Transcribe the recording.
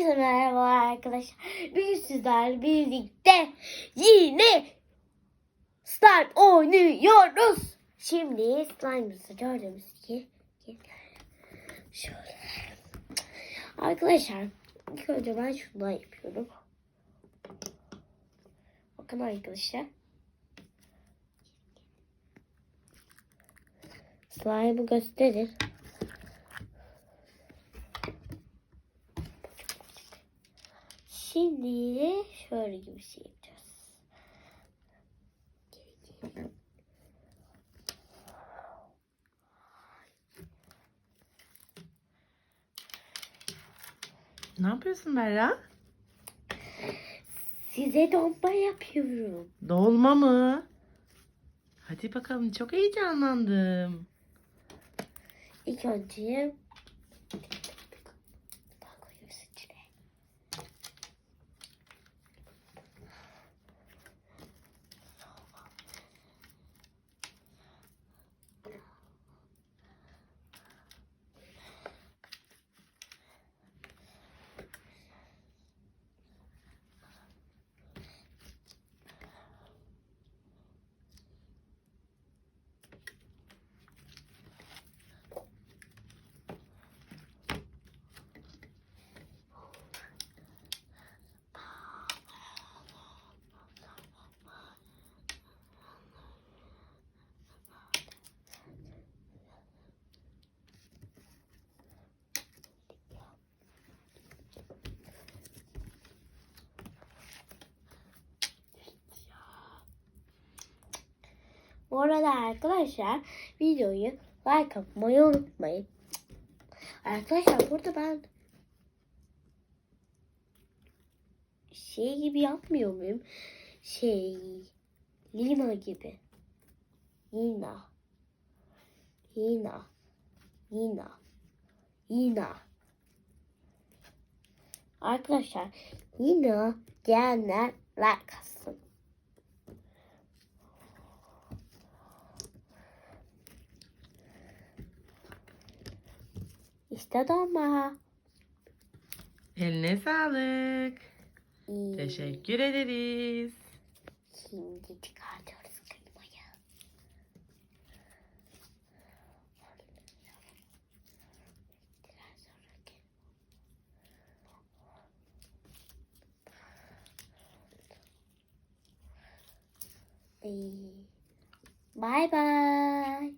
Herkese merhaba arkadaşlar. Bugün sizlerle birlikte yine Start oynuyoruz. Şimdi slime'ımızı gördüğümüz gibi şöyle. Arkadaşlar ilk önce ben şundan yapıyorum. Bakın arkadaşlar. Slime'ı gösterir. Şimdi şöyle gibi bir şey yapacağız. Ne yapıyorsun Berra? Size dolma yapıyorum. Dolma mı? Hadi bakalım, çok heyecanlandım. İlk önce koyuyoruz içine. Bu arada arkadaşlar videoyu like atmayı unutmayın. Arkadaşlar burada ben şey gibi yapmıyor muyum? Lina gibi. Lina. Arkadaşlar Lina diyenler like atsın. İşte dolma. Eline sağlık. Teşekkür ederiz. Şimdi çıkartıyoruz kıymayı. Bye bye.